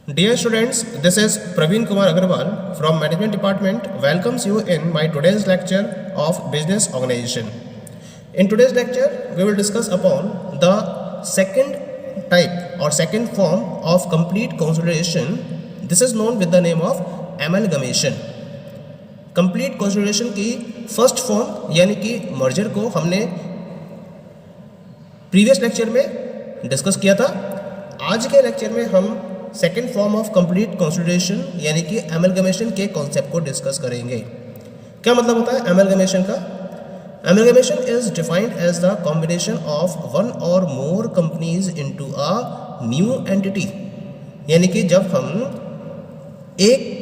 Dear students, this is Praveen Kumar Agarwal from Management Department welcomes you in my today's lecture of Business Organization. In today's lecture, we will discuss upon the second type or second form of complete consolidation. This is known with the name of amalgamation. Complete consolidation की first form यानी कि merger को हमने previous lecture में discuss किया था। आज के लेक्चर में हम second form of complete consolidation यानी कि एमलगमेशन के कॉन्सेप्ट को डिस्कस करेंगे। क्या मतलब होता है एमलगमेशन का? Amalgamation is defined as the combination of one or more companies into a new entity, यानी कि जब हम एक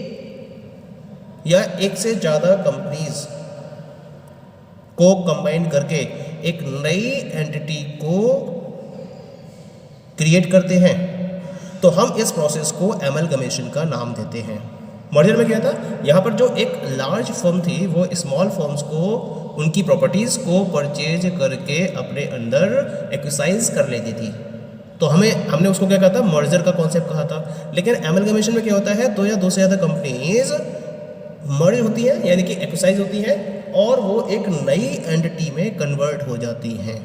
या एक से ज़्यादा कंपनीज को कंबाइन करके एक नई एंटिटी को क्रिएट करते हैं तो हम इस प्रोसेस को एमलगमेशन का नाम देते हैं। मर्जर में क्या था, यहाँ पर जो एक लार्ज फर्म थी वो स्मॉल फर्म्स को उनकी प्रॉपर्टीज़ को परचेज करके अपने अंदर एक्विसाइज कर लेती थी, तो हमने उसको क्या कहा था, मर्जर का कॉन्सेप्ट कहा था। लेकिन एमलगमेशन में क्या होता है, दो या दो से ज़्यादा कंपनीज मर्ज होती है यानी कि एक्विसाइज होती है और वो एक नई एंटिटी में कन्वर्ट हो जाती हैं,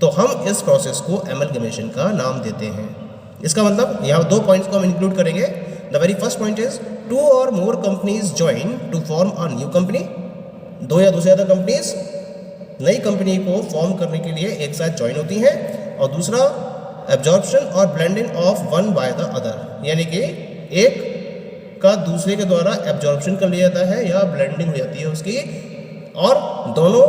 तो हम इस प्रोसेस को एमलगमेशन का नाम देते हैं। इसका मतलब यहाँ दो पॉइंट्स को हम इंक्लूड करेंगे। The very first point is two or more companies join to form a new company. दो या दो से ज़्यादा कंपनीज नई कंपनी को फॉर्म करने के लिए एक साथ ज्वाइन होती हैं। और दूसरा एब्जॉर्प्शन और blending of one by the other, यानी कि एक का दूसरे के द्वारा एब्जॉर्प्शन कर लिया जाता है या ब्लेंडिंग हो जाती है उसकी, और दोनों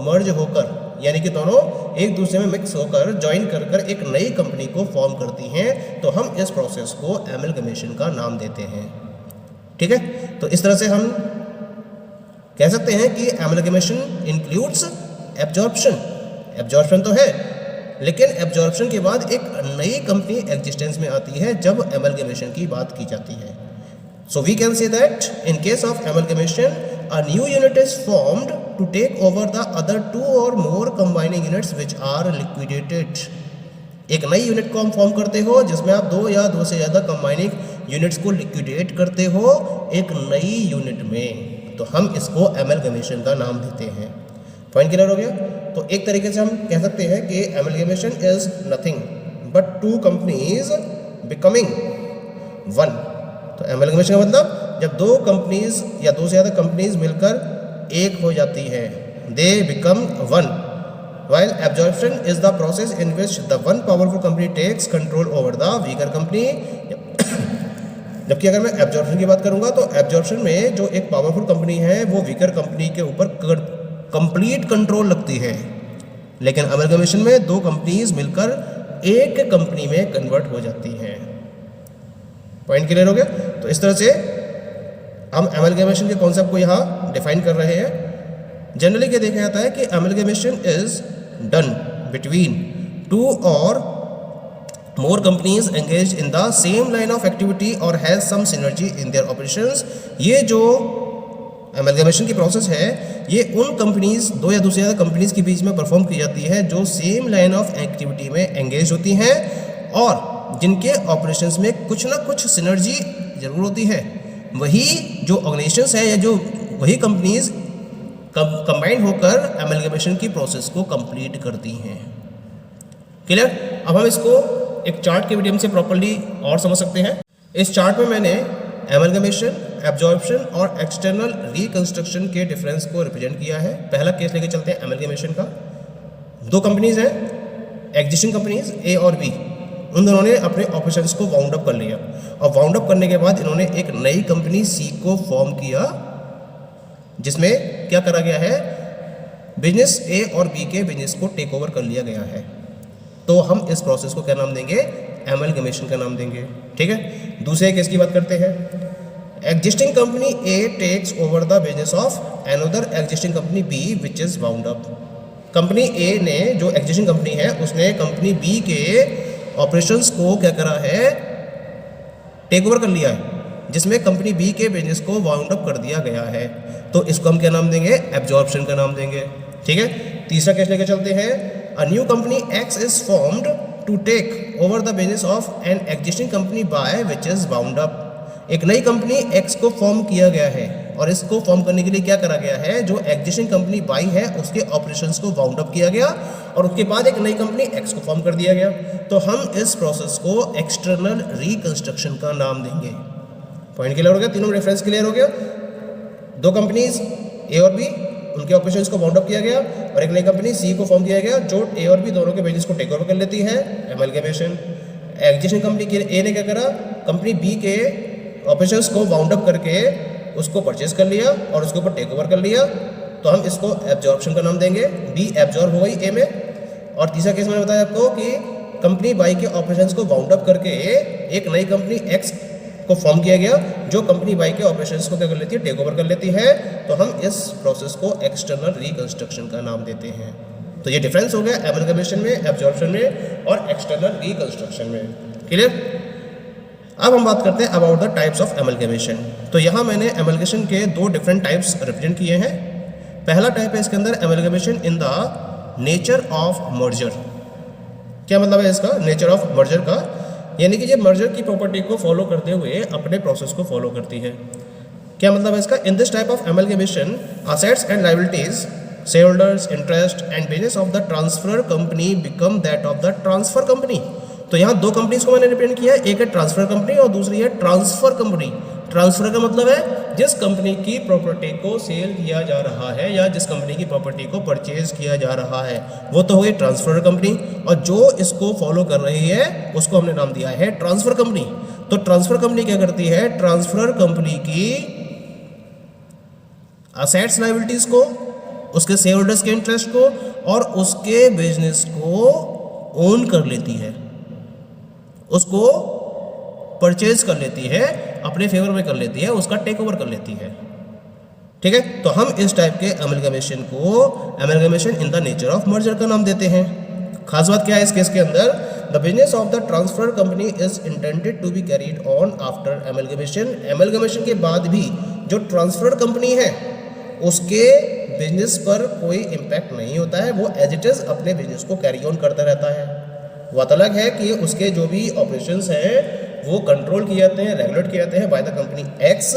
मर्ज होकर यानी कि दोनों एक दूसरे में मिक्स होकर ज्वाइन कर कर एक नई कंपनी को फॉर्म करती हैं, तो हम इस प्रोसेस को एमलगमेशन का नाम देते हैं। ठीक है, तो इस तरह से हम कह सकते हैं कि एमलगमेशन इंक्लूड्स एब्जॉर्प्शन। एब्जॉर्प्शन तो है, लेकिन एब्जॉर्प्शन के बाद एक नई कंपनी एग्जिस्टेंस में आती है जब एमलगमेशन की बात की जाती है। So we can say that in case of amalgamation, a new unit is formed to take over the other two or more combining units which are liquidated. एक नई यूनिट को हम फॉर्म करते हो जिसमें आप दो या दो से ज़्यादा कंबाइनिंग यूनिट्स को लिक्विडेट करते हो एक नई यूनिट में, तो हम इसको एमलगमेशन का नाम देते हैं। पॉइंट क्लियर हो गया? तो एक तरीके से हम कह सकते हैं कि amalgamation is nothing but two companies becoming one. तो एमलगमेशन का मतलब जब दो कंपनीज या दो से ज़्यादा कंपनीज मिलकर एक हो जाती हैं, they become one. While absorption is the process in which the one powerful company takes control over the weaker company. जबकि अगर मैं एब्जॉर्प्शन की बात करूंगा तो एब्जॉर्प्शन में जो एक पावरफुल कंपनी है वो वीकर कंपनी के ऊपर कंप्लीट कंट्रोल रखती है, लेकिन एमलगमेशन में दो कंपनीज मिलकर एक कंपनी में कन्वर्ट हो जाती हैं। पॉइंट क्लियर हो गया? तो इस तरह से हम एमलगमेशन के कॉन्सेप्ट को यहाँ डिफाइन कर रहे हैं। जनरली क्या देखा जाता है कि amalgamation is done between two or more companies engage in the same line of activity और has some synergy in their operations. ये जो एमलगमेशन की प्रोसेस है ये उन कंपनीज, दो या दो से ज़्यादा कंपनीज के बीच में परफॉर्म की जाती है जो सेम लाइन ऑफ एक्टिविटी में एंगेज होती हैं और जिनके ऑपरेशंस में कुछ ना कुछ सिनर्जी जरूर होती है। वही जो ऑर्गेनाइजेशंस है या जो वही कंपनीज कंबाइन होकर एमलगमेशन की प्रोसेस को कंप्लीट करती हैं। क्लियर? अब हम इसको एक चार्ट के मीडियम से प्रॉपर्ली और समझ सकते हैं। इस चार्ट में मैंने एमलगमेशन, एब्जॉर्प्शन और एक्सटर्नल रिकंस्ट्रक्शन के डिफरेंस को रिप्रेजेंट किया है। पहला केस लेके चलते हैं एमलगमेशन का। दो कंपनीज हैं, एग्जिस्टिंग कंपनीज ए और बी, उन दोनों ने अपने ऑपरेशंस को वाउंड अप कर लिया और वाउंड अप करने के बाद इन्होंने एक नई कंपनी सी को फॉर्म किया जिसमें क्या करा गया है, बिजनेस ए और बी के बिजनेस को टेक ओवर कर लिया गया है। तो हम इस प्रोसेस को क्या नाम देंगे, एमलगमेशन का नाम देंगे। ठीक है, दूसरे केस की बात करते हैं। Existing company A takes over the business of another existing company B which is wound up. Company A ने, जो एग्जिस्टिंग कंपनी है, उसने कंपनी बी के ऑपरेशंस को क्या करा है, टेक ओवर कर लिया है, जिसमें कंपनी बी के बिजनेस को वाउंड अप कर दिया गया है। तो इसको हम क्या नाम देंगे, एब्जॉर्प्शन का नाम देंगे। ठीक है, तीसरा केस लेके चलते हैं। A new company X is formed to take over the basis of an existing company by which is bound up. एक नई कंपनी एक्स को फॉर्म किया गया है और इसको फॉर्म करने के लिए क्या करा गया है, जो एग्जिस्टिंग कंपनी बाई है उसके ऑपरेशंस को बाउंड अप किया गया और उसके बाद एक नई कंपनी एक्स को फॉर्म कर दिया गया। तो हम इस प्रोसेस को एक्सटर्नल रिकंस्ट्रक्शन का नाम देंगे। पॉइंट क्लियर हो गया, तीनों रेफरेंस क्लियर हो गया। दो कंपनीज ए और बी, उनके ऑपरेशंस को बाउंड अप किया गया और एक नई कंपनी सी को फॉर्म किया गया जो ए और बी दोनों के बिजनेस को टेक ओवर कर लेती है, एमलगमेशन। एग्जिस्टिंग कंपनी ए ने क्या करा, कंपनी बी के ऑपरेशंस को बाउंड अप करके उसको परचेज कर लिया और उसके ऊपर टेक ओवर कर लिया, तो हम इसको एब्जॉर्प्शन का नाम देंगे। बी एब्जॉर्ब हो गई ए में। और तीसरा केस मैंने बताया आपको कि कंपनी बाई के ऑपरेशंस को बाउंड अप करके एक नई कंपनी एक्स को फॉर्म किया गया जो कंपनी बाई के ऑपरेशंस को क्या कर लेती है, टेक ओवर कर लेती है। तो हम इस प्रोसेस को एक्सटर्नल रिकंस्ट्रक्शन का नाम देते हैं। तो ये डिफरेंस हो गया एमलगमेशन में, एब्जॉर्प्शन में और एक्सटर्नल रिकंस्ट्रक्शन में। क्लियर। अब हम बात करते हैं about the types of amalgamation. तो यहाँ मैंने एमलगमेशन के दो डिफरेंट टाइप्स रिप्रेजेंट किए हैं। पहला टाइप है इसके अंदर amalgamation in the nature of merger. क्या मतलब है इसका, नेचर ऑफ मर्जर का, यानी कि ये मर्जर की प्रॉपर्टी को फॉलो करते हुए अपने प्रोसेस को फॉलो करती है। क्या मतलब है इसका, in this type of amalgamation assets and liabilities, share holders, interest and business of the transfer company become that of the transfer company. तो यहाँ दो कंपनीज को मैंने रिप्रेजेंट किया है, एक है ट्रांसफर कंपनी और दूसरी है ट्रांसफर कंपनी। ट्रांसफर का मतलब है जिस कंपनी की प्रॉपर्टी को सेल किया जा रहा है या जिस कंपनी की प्रॉपर्टी को परचेज किया जा रहा है वो तो हो गई ट्रांसफर कंपनी, और जो इसको फॉलो कर रही है उसको हमने नाम दिया है ट्रांसफर कंपनी। तो ट्रांसफर कंपनी क्या करती है, ट्रांसफर कंपनी की असेट्स लायबिलिटीज को, उसके शेयर होल्डर्स के इंटरेस्ट को और उसके बिजनेस को ओन कर लेती है, उसको परचेज कर लेती है, अपने फेवर में कर लेती है, उसका टेक ओवर कर लेती है। ठीक है, तो हम इस टाइप के एमलगमेशन को amalgamation in the nature of merger का नाम देते हैं। खास बात क्या है इस केस के अंदर, the business of the transfer company is intended to be carried on after amalgamation. Amalgamation के बाद भी जो ट्रांसफर कंपनी है उसके बिजनेस पर कोई इम्पैक्ट नहीं होता है, वो एज इट इज अपने बिजनेस को कैरी ऑन करता रहता है। बात अलग है कि उसके जो भी ऑपरेशंस हैं वो कंट्रोल किए जाते हैं, रेगुलेट किए जाते हैं बाय द कंपनी एक्स,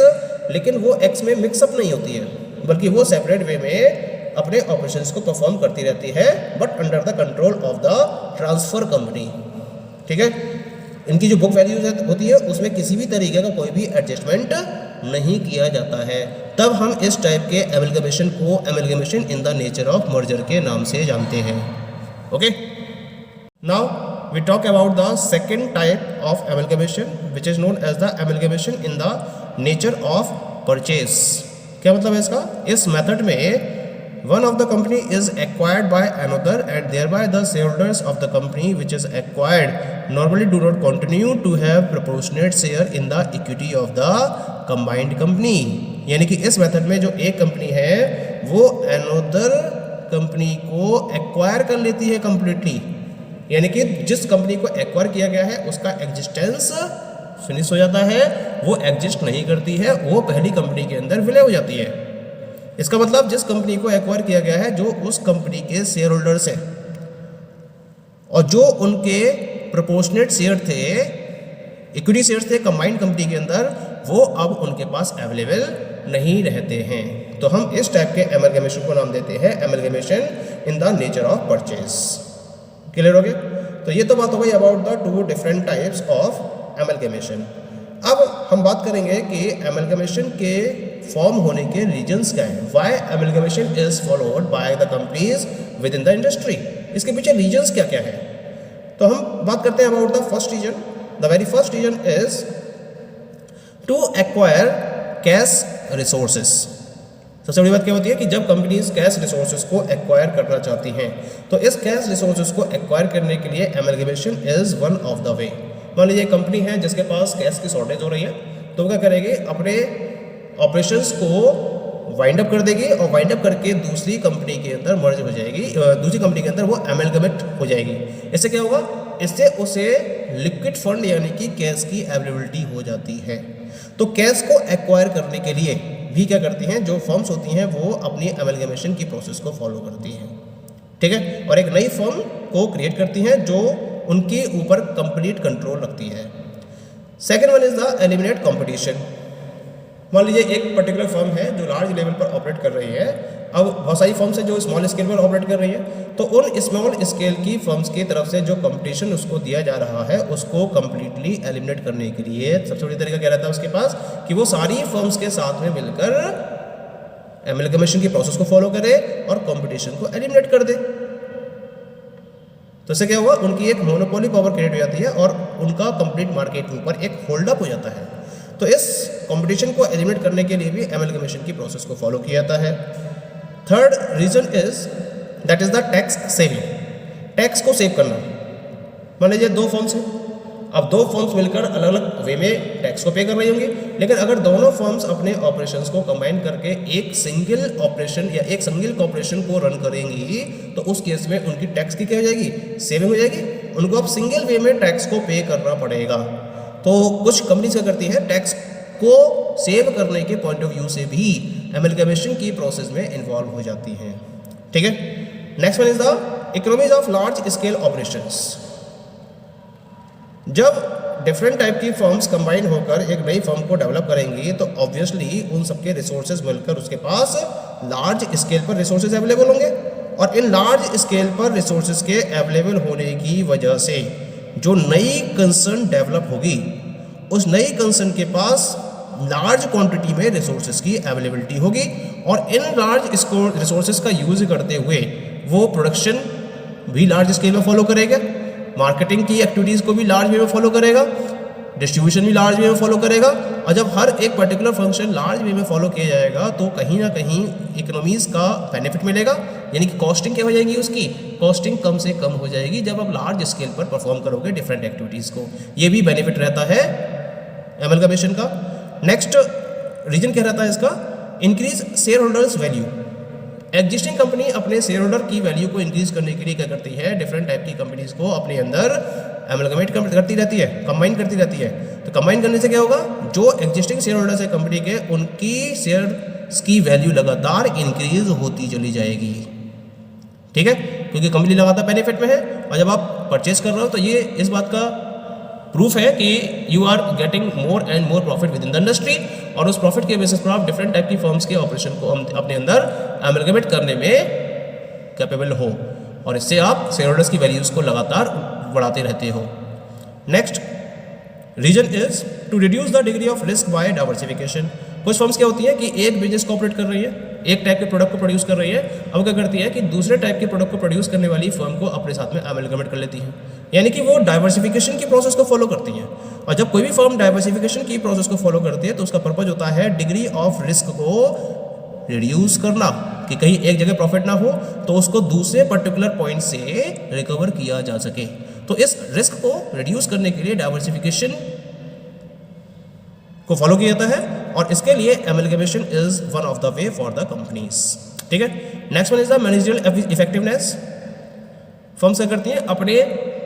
लेकिन वो एक्स में मिक्सअप नहीं होती है, बल्कि वो सेपरेट वे में अपने ऑपरेशंस को परफॉर्म करती रहती है, but under the control of the transfer company. ठीक है, इनकी जो बुक वैल्यूज होती है उसमें किसी भी तरीके का कोई भी एडजस्टमेंट नहीं किया जाता है। तब हम इस टाइप के एमलगमेशन को amalgamation in the nature of merger के नाम से जानते हैं। Okay, now we talk about the second type of amalgamation which is known as the amalgamation in the nature of purchase। क्या मतलब है इसका, इस मेथड में one of the company is acquired by another and thereby the shareholders of the company which is acquired normally do not continue to have proportionate share in the equity of the combined company। यानी कि इस method में जो एक company है वो another company को acquire कर लेती है कंप्लीटली, यानी कि जिस कंपनी को एक्वायर किया गया है उसका एग्जिस्टेंस फिनिश हो जाता है, वो एग्जिस्ट नहीं करती है, वो पहली कंपनी के अंदर विलय हो जाती है। इसका मतलब जिस कंपनी को एक्वायर किया गया है जो उस कंपनी के शेयर होल्डर्स हैं और जो उनके प्रोपोर्शनेट शेयर थे, इक्विटी शेयर थे कंबाइंड कंपनी के अंदर, वो अब उनके पास अवेलेबल नहीं रहते हैं। तो हम इस टाइप के एमलगमेशन को नाम देते हैं amalgamation in the nature of purchase. Clear हो गया। तो ये तो बात हो गई about the two different types of amalgamation. अब हम बात करेंगे कि एमलगमेशन के फॉर्म होने के रीजंस क्या हैं, why amalgamation is followed by the companies with in the industry. इसके पीछे रीजंस क्या क्या है, तो हम बात करते हैं about the first reason. The very first reason is to acquire cash resources. सबसे बड़ी बात क्या होती है कि जब कंपनीज कैश रिसोर्सेज को एक्वायर करना चाहती हैं तो इस कैश रिसोर्सेज को एक्वायर करने के लिए amalgamation is one of the way. मान लीजिए कंपनी है जिसके पास कैश की शॉर्टेज हो रही है, तो वो क्या करेगी, अपने ऑपरेशंस को वाइंड अप कर देगी और वाइंड अप करके दूसरी कंपनी के अंदर मर्ज हो जाएगी, दूसरी कंपनी के अंदर वो एमलगमेट हो जाएगी। इससे क्या होगा, इससे उसे लिक्विड फंड यानी कि कैश की अवेलेबिलिटी हो जाती है। तो कैश को एक्वायर करने के लिए भी क्या करती हैं, जो फर्म्स होती हैं वो अपनी एमलगमेशन की प्रोसेस को फॉलो करती हैं। ठीक है, और एक नई फर्म को क्रिएट करती हैं जो उनके ऊपर कंप्लीट कंट्रोल रखती है। Second one is the eliminate competition. मान लीजिए एक पर्टिकुलर फर्म है जो लार्ज लेवल पर ऑपरेट कर रही है, अब बहुत सारी फर्म्स है जो स्मॉल स्केल पर ऑपरेट कर रही है, तो उन स्मॉल स्केल की फर्म्स की तरफ से जो कंपटीशन उसको दिया जा रहा है उसको कंप्लीटली एलिमिनेट करने के लिए सबसे बड़ी तरीका क्या रहता है उसके पास कि वो सारी फर्म्स के साथ में मिलकर एमलगमेशन की प्रोसेस को फॉलो करे और कंपटीशन को एलिमिनेट कर दे। तो इससे क्या हुआ, उनकी एक मोनोपोली पावर क्रिएट हो जाती है और उनका कंप्लीट मार्केट के ऊपर एक होल्ड अप हो जाता है। तो इस कंपटीशन को एलिमिनेट करने के लिए भी एमलगमेशन की प्रोसेस को फॉलो किया जाता है। Third reason is that is the tax saving. Tax को सेव करना। मान लीजिए दो फर्म्स हैं, अब दो फर्म्स मिलकर अलग अलग वे में टैक्स को पे कर रही होंगी, लेकिन अगर दोनों फर्म्स अपने ऑपरेशंस को कंबाइन करके एक सिंगल ऑपरेशन या एक सिंगल कॉर्पोरेशन को रन करेंगी तो उस केस में उनकी टैक्स की क्या हो जाएगी, सेविंग हो जाएगी। उनको अब सिंगल वे में टैक्स को पे करना पड़ेगा। तो कुछ कंपनीज क्या करती है, टैक्स को सेव करने के पॉइंट ऑफ व्यू से भी एमलगमेशन की प्रोसेस में इन्वॉल्व हो जाती हैं। ठीक है, next one is the economies of large scale operations. जब डिफरेंट टाइप की फर्म्स कंबाइन होकर एक नई फर्म को डेवलप करेंगी तो ऑब्वियसली उन सबके रिसोर्सेज मिलकर उसके पास लार्ज स्केल पर रिसोर्सेज अवेलेबल होंगे, और इन लार्ज स्केल पर रिसोर्सेज के अवेलेबल होने की वजह से जो नई कंसर्न डेवलप होगी उस नई कंसर्न के पास लार्ज क्वांटिटी में रिसोर्सेज की अवेलेबिलिटी होगी, और इन लार्ज रिसोर्सेज का यूज करते हुए वो प्रोडक्शन भी लार्ज स्केल में फॉलो करेगा, मार्केटिंग की एक्टिविटीज़ को भी लार्ज वे में फॉलो करेगा, डिस्ट्रीब्यूशन भी लार्ज वे में फॉलो करेगा। और जब हर एक पर्टिकुलर फंक्शन लार्ज वे में फॉलो किया जाएगा तो कहीं ना कहीं इकोनॉमीज़ का बेनिफिट मिलेगा, यानी कि कॉस्टिंग क्या हो जाएगी, उसकी कॉस्टिंग कम से कम हो जाएगी जब आप लार्ज स्केल पर परफॉर्म करोगे डिफरेंट एक्टिविटीज़ को। ये भी बेनिफिट रहता है एमलगमेशन का। नेक्स्ट रीजन क्या रहता है इसका, increase share holders value. Existing company अपने शेयर होल्डर की वैल्यू को इंक्रीज करने के लिए क्या करती है, डिफरेंट टाइप की कंपनीज को अपने अंदर एमलगमेट करती रहती है, कंबाइन करती रहती है। तो कंबाइन करने से क्या होगा, जो एग्जिस्टिंग शेयर होल्डर्स है कंपनी के उनकी शेयर्स की वैल्यू लगातार इंक्रीज होती चली जाएगी। ठीक है, क्योंकि कंपनी लगातार बेनिफिट में है, और जब आप परचेज कर रहे हो तो ये इस बात का प्रूफ है कि you are getting more and more profit within the industry, और उस प्रॉफिट के बेसिस पर आप डिफरेंट टाइप की फर्म्स के ऑपरेशन को अपने अंदर एमलगमेट करने में कैपेबल हो, और इससे आप शेयर होल्डर्स की वैल्यूज को लगातार बढ़ाते रहते हो। Next reason is to reduce the degree of risk by diversification. कुछ फर्म्स क्या होती है कि एक बिजनेस को ऑपरेट कर रही है, एक टाइप के प्रोडक्ट को प्रोड्यूस कर रही है, अब क्या करती है कि दूसरे टाइप के प्रोडक्ट को प्रोड्यूस करने वाली फर्म को अपने साथ में एमलगमेट कर लेती है, यानी कि वो डाइवर्सिफिकेशन की प्रोसेस को फॉलो करती है। और जब कोई भी फर्म डाइवर्सिफिकेशन की प्रोसेस को फॉलो करती है तो उसका पर्पज होता है डिग्री ऑफ रिस्क को रिड्यूस करना, कि कहीं एक जगह प्रॉफिट ना हो तो उसको दूसरे पर्टिकुलर पॉइंट से रिकवर किया जा सके। तो इस रिस्क को रिड्यूस करने के लिए डाइवर्सिफिकेशन को फॉलो किया जाता है, और इसके लिए amalgamation is one of the way for the companies. ठीक है, next one is the managerial effectiveness. Firms क्या करती हैं, अपने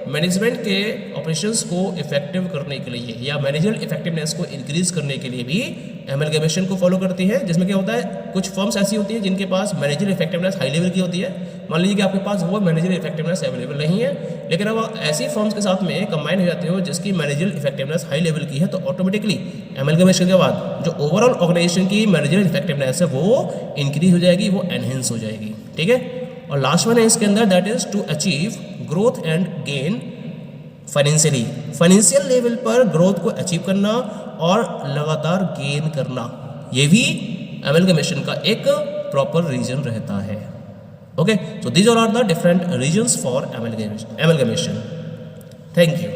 मैनेजमेंट के ऑपरेशंस को इफेक्टिव करने के लिए या मैनेजरियल इफेक्टिवनेस को इंक्रीज करने के लिए भी एमलगमेशन को फॉलो करती है। जिसमें क्या होता है, कुछ फर्म्स ऐसी होती हैं जिनके पास मैनेजरियल इफेक्टिवनेस हाई लेवल की होती है। मान लीजिए कि आपके पास वो मैनेजरियल इफेक्टिवनेस अवेलेबल नहीं है, लेकिन अब ऐसी फर्म्स के साथ में कंबाइन हो जाते हो जिसकी मैनेजरियल इफेक्टिवनेस हाई लेवल की है, तो ऑटोमेटिकली एमलगमेशन के बाद जो ओवरऑल ऑर्गेनाइजेशन की मैनेजरियल इफेक्टिवनेस है वो इंक्रीज हो जाएगी, वो एनहेंस हो जाएगी। ठीक है, और लास्ट वन है इसके अंदर, that is to achieve growth and gain financially. Financial level पर ग्रोथ को अचीव करना और लगातार गेन करना, ये भी एमलगमेशन का एक प्रॉपर रीजन रहता है। Okay, so these are the different reasons for amalgamation. Thank you.